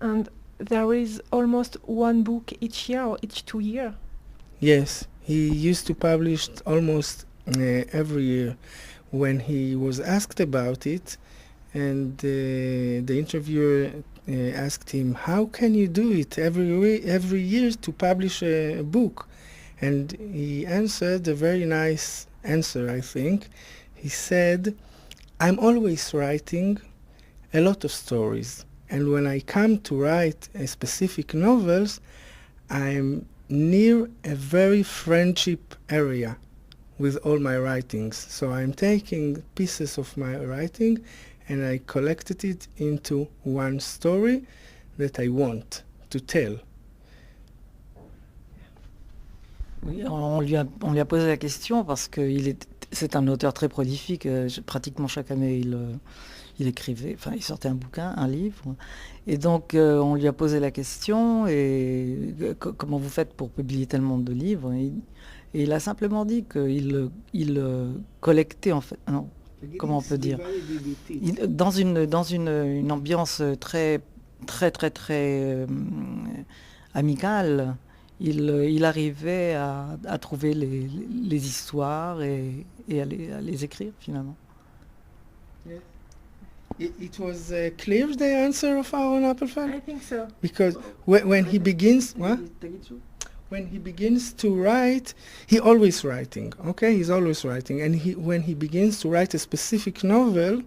And there is almost one book each year or each 2 years. Yes, he used to publish almost every year. When he was asked about it, and the interviewer asked him, "How can you do it every year to publish a book?" And he answered a very nice answer, I think. He said, "I'm always writing a lot of stories, and when I come to write a specific novels, I'm near a very friendship area with all my writings. So I'm taking pieces of my writing and I collected it into one story that I want to tell." Oui, on lui a posé la question parce que c'est un auteur très prolifique. Pratiquement chaque année, il écrivait, enfin, il sortait un bouquin, un livre. Et donc, on lui a posé la question, et comment vous faites pour publier tellement de livres? Et il a simplement dit qu'il collectait, en fait, non, comment on peut dire, dans une ambiance très amicale, il arrivait à trouver les histoires et à les écrire finalement. Yeah. It was clear the answer of Aaron Appelfeld? I think so. Because when he begins, what? When he begins to write, he always writing, okay? He's always writing. And when he begins to write a specific novel,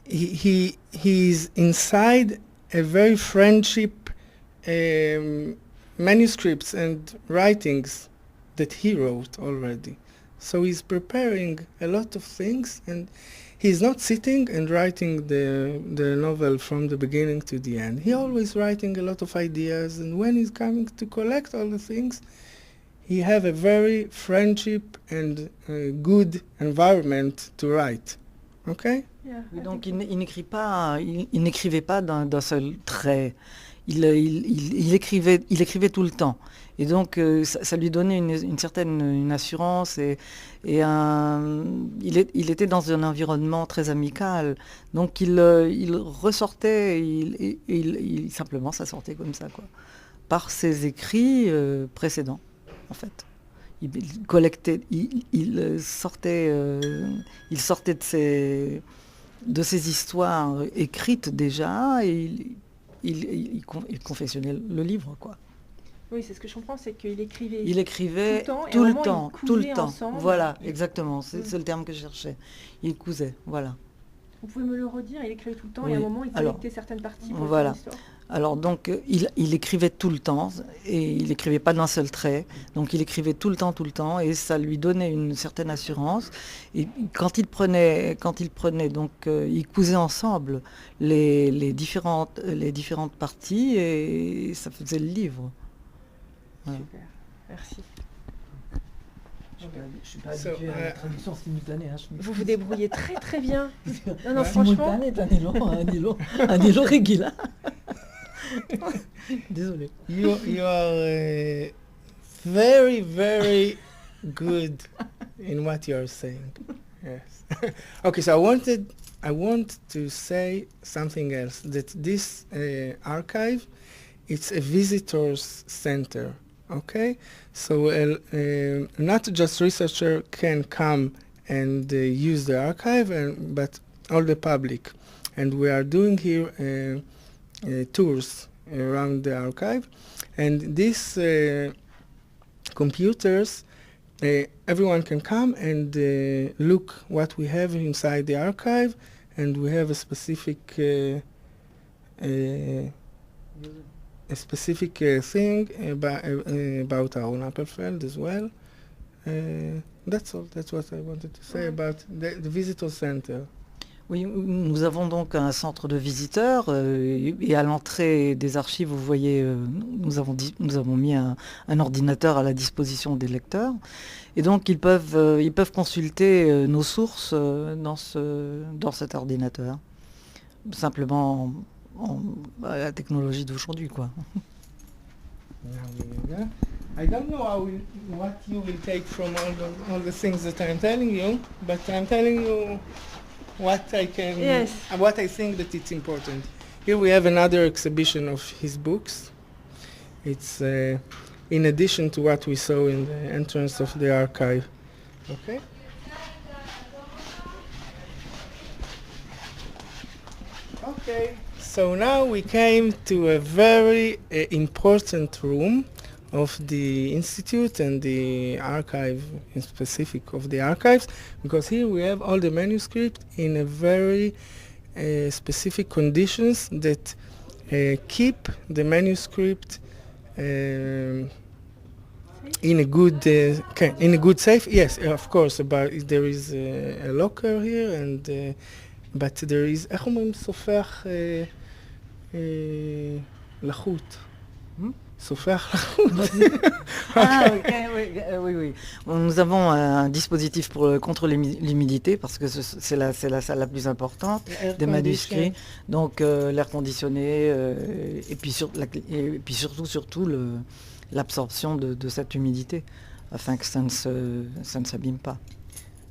he's inside a very friendship manuscripts and writings that he wrote already. So he's preparing a lot of things, and he's not sitting and writing the novel from the beginning to the end. He's always writing a lot of ideas, and when he's coming to collect all the things, he have a very friendship and good environment to write. Okay? Yeah, Oui, I donc think il n'écrivait pas d'un seul trait. Il écrivait tout le temps. Et donc ça lui donnait une certaine assurance, et il était dans un environnement très amical. Donc il ressortait, simplement ça sortait comme ça, quoi, par ses écrits précédents, en fait. Il collectait, il sortait de ses histoires écrites déjà, et il confectionnait le livre, quoi. Oui, c'est ce que je comprends, c'est qu'il écrivait. Il écrivait tout tout le le temps, temps, et tout on le cousait temps. ensemble. Voilà, exactement, c'est le terme que je cherchais. Il cousait, voilà. Vous pouvez me le redire? Il écrivait tout le temps, Oui. et à un moment, il Alors, collectait certaines parties pour voilà. faire l'histoire. Alors donc il écrivait tout le temps, et il écrivait pas d'un seul trait, donc il écrivait tout le temps, et ça lui donnait une certaine assurance. Et quand il prenait donc il cousait ensemble les différentes parties, et ça faisait le livre. Voilà. Super, merci. Je suis pas So, habitué à la traduction simultanée. Vous vous débrouillez très très bien. Non, non, Ouais. franchement. Simultané, un nilo régulier. Désolé. You are very, very good in what you are saying. Yes. Okay, so I want to say something else. That this archive, it's a visitors center. Okay, so not just researcher can come and use the archive, but all the public, and we are doing here tours around the archive, and these computers, everyone can come and look what we have inside the archive, and we have a specific thing about Aaron Appelfeld as well. That's all. That's what I wanted to say about the visitor center. Oui, nous avons donc un centre de visiteurs, et à l'entrée des archives, vous voyez, nous avons mis un ordinateur à la disposition des lecteurs, et donc ils peuvent consulter nos sources dans cet ordinateur, simplement la technologie d'aujourd'hui, quoi. I don't know what you will take from all the things that I'm telling you, but I'm telling you what I can, Yes. what I think that it's important. Here we have another exhibition of his books. It's in addition to what we saw in the entrance of the archive. Okay. Okay. So now we came to a very important room of the institute and the archive, in specific of the archives, because here we have all the manuscript in a very specific conditions that keep the manuscript in a good safe. Yes, of course. But there is a locker here, and but there is איך אומרים סופח לחות. סופח לחות. Ah, ok, oui, oui, oui. Nous avons un dispositif contre l'humidité, parce que c'est la salle la plus importante des manuscrits. Donc l'air conditionné, et puis surtout l'absorption de cette humidité, afin que ça ne s'abîme pas.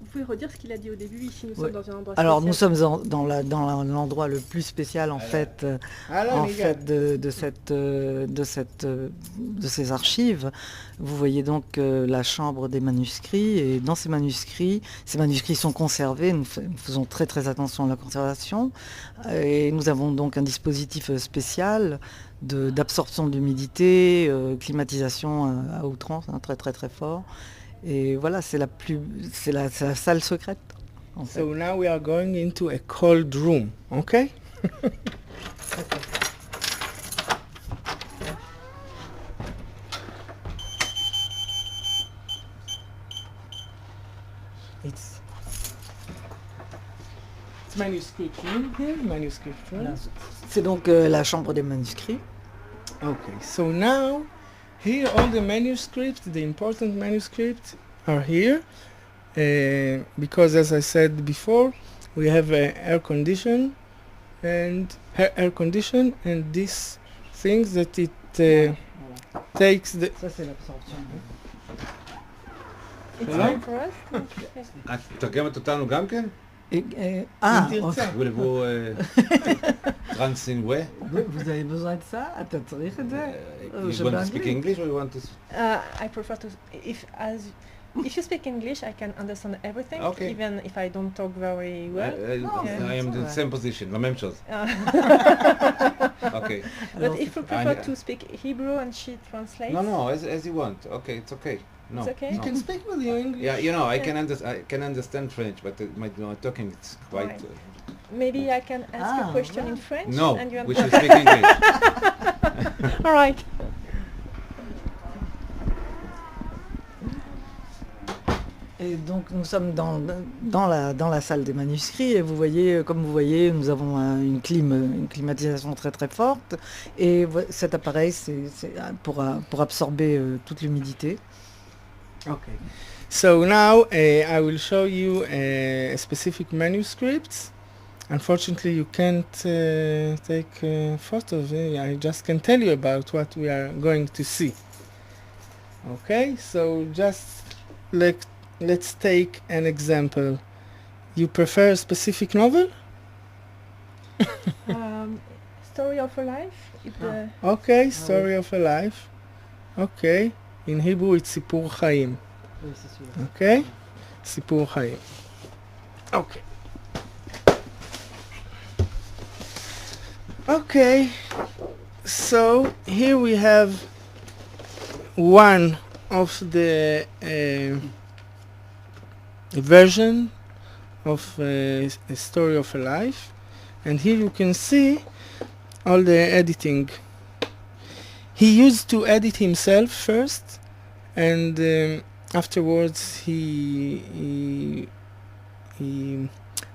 Vous pouvez redire ce qu'il a dit au début, ici nous Ouais. sommes dans un endroit Alors spécial. nous sommes dans l'endroit le plus spécial en fait, de ces archives. Vous voyez donc la chambre des manuscrits, et dans ces manuscrits sont conservés. Nous faisons très très attention à la conservation, et nous avons donc un dispositif spécial d'absorption de l'humidité, climatisation à outrance, hein, très très très fort. Et voilà, c'est la salle secrète. En fait. So now we are going into a cold room, okay? It's manuscript room here, manuscript room. Voilà. C'est donc la chambre des manuscrits. Okay, so now here all the manuscripts, the important manuscripts are here, because as I said before, we have air condition and these things that it takes the. Ça c'est l'absorption. It's Voilà. time for us. את מתרגמת אותנו גם כן? תרצה. ולבוא טרנסינווה? vous avez besoin de ça? אתה צריך את זה? You want to speak English or you want to... I prefer to, if you speak English, I can understand everything, Okay. even if I don't talk very well. I am in the same position, למם שוז. Okay. But if you prefer I- to speak Hebrew and she translates, No, as you want. Okay, it's okay. No. It's okay? You No. can speak with you English. Yeah, you know, I Yeah. can understand French, but my talking it's quite... Right. Maybe I can ask a question in French No, and you we should speak English. All right. Et donc nous sommes dans la salle des manuscrits, et vous voyez, comme vous voyez, nous avons une climatisation très très forte, et cet appareil c'est pour absorber toute l'humidité. Okay. So now I will show you a specific manuscript. Unfortunately, you can't take photos. I just can tell you about what we are going to see. Okay, so just let's take an example. You prefer a specific novel? Story of a life. Okay, Story of a Life. Okay, in Hebrew it's סיפור חיים. Okay, סיפור חיים. Okay. Okay, so here we have one of the version of a Story of a Life, and here you can see all the editing. He used to edit himself first, and afterwards he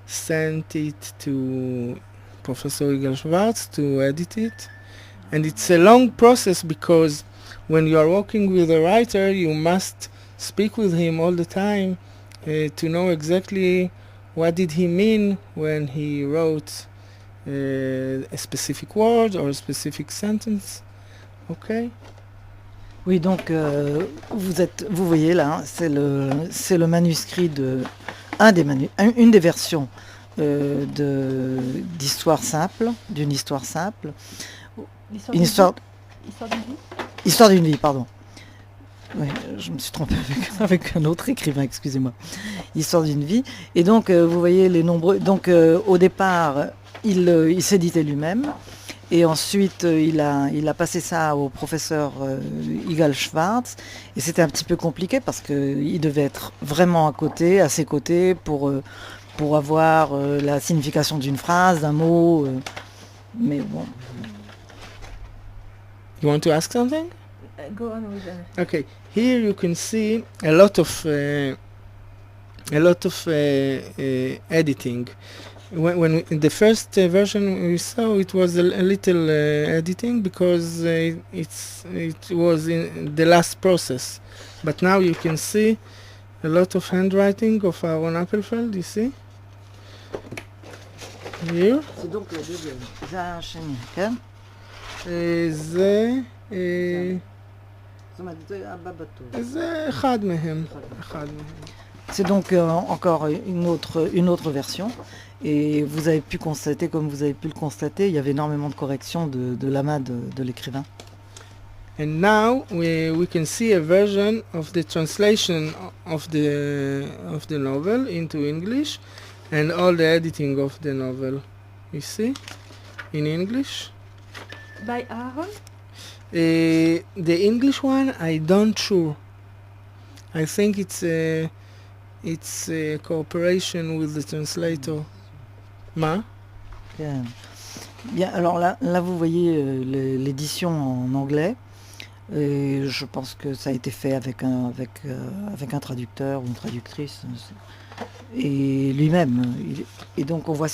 sent it to Professor Yigal Schwartz to edit it, and it's a long process because when you are working with a writer, you must speak with him all the time to know exactly what did he mean when he wrote a specific word or a specific sentence. Okay. Oui, donc vous voyez là, hein, c'est le manuscrit une des versions d'histoire simple, d'une histoire simple. L'histoire Une d'une histoire, vie. Histoire d'une vie. histoire d'une vie, pardon. Oui, je me suis trompée avec un autre écrivain, excusez-moi. Histoire d'une vie. Et donc, vous voyez les nombreux... Donc, au départ, il s'éditait lui-même. Et ensuite, il a passé ça au professeur Igal Schwartz. Et c'était un petit peu compliqué parce qu'il devait être vraiment à ses côtés pour avoir la signification d'une phrase, d'un mot. Mais bon. You want to ask something? Go on with them. Okay, here you can see a lot of editing. When in the first version we saw, it was a little editing because it was in the last process. But now you can see a lot of handwriting of Aaron Appelfeld. You see here. C'est donc le deuxième. זה השני, כן? זה זאת אומרת, זה הבא בתור. זה אחד מהם. C'est donc encore une autre version. Et vous avez pu constater, comme vous avez pu le constater, il y avait énormément de corrections de la main de l'écrivain. And now we can see a version of the translation of the novel into English and all the editing of the novel. You see? In English. By Aaron? The English one, I don't sure. I think it's a cooperation with the translator. Ma? Bien. Bien, alors là vous voyez l'édition en anglais. Et je pense que ça a été fait avec un traducteur ou une traductrice. Et lui-même. Et donc on voit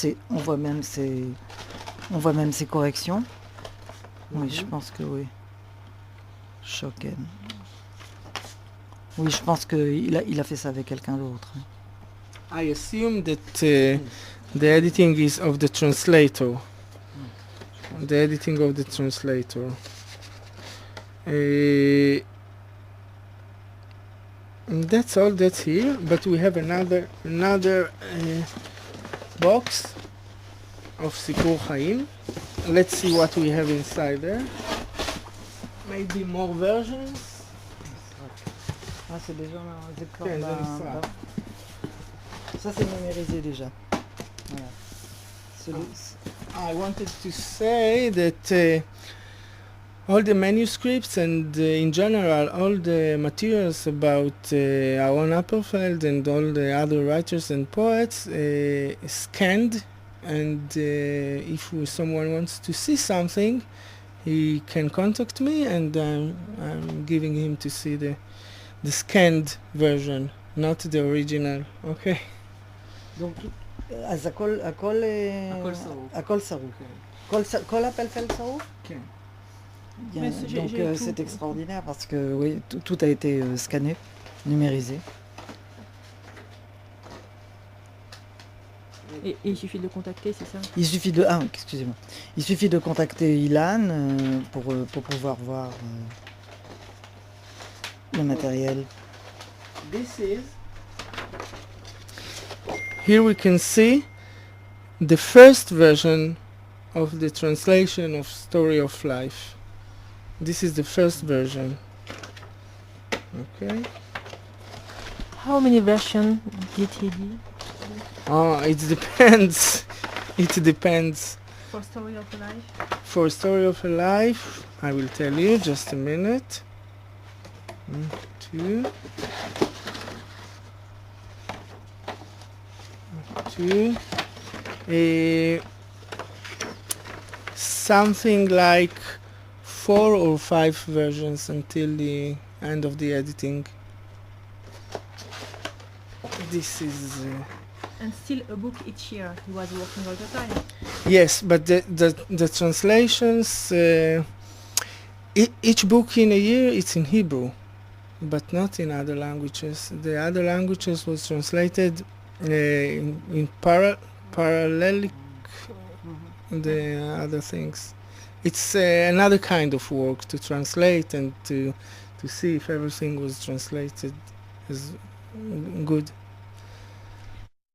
même ses corrections. Oui, je pense que oui. Schocken. Oui, je pense qu'il a fait ça avec quelqu'un d'autre. I assume that the editing is of the translator. The editing of the translator. And that's all that's here, but we have another box of Sipur Chaim. Let's see what we have inside there. Maybe more versions. Ah, c'est déjà כן, זה נשרף. Ça c'est numérisé déjà. Voilà. I wanted to say that all the manuscripts and in general all the materials about Aaron Appelfeld and all the other writers and poets scanned, and if someone wants to see something, he can contact me, and I'm giving him to see the scanned version, not the original. Okay. Donc, אז הכל סרוק. כל אפלפלד סרוק? כן. Bien, Mais donc j'ai c'est tout. extraordinaire parce que oui, tout a été scanné, numérisé. Et il suffit de le contacter, c'est ça? Il suffit de excusez-moi. Il suffit de contacter Ilan pour pouvoir voir le matériel. This is. Here we can see the first version of the translation of Story of Life. This is the first version. Okay. How many versions did he do Oh, it depends. It depends. for Story of Life? For Story of a Life, I will tell you, just a minute. 1, 2. 2. Something like 4 or 5 versions until the end of the editing. This is And still a book each year. He was working all the time. yes, but the translations, each book in a year it's in Hebrew, but not in other languages. The other languages was translated in parallelic the other things. It's another kind of work to translate and to see if everything was translated as good.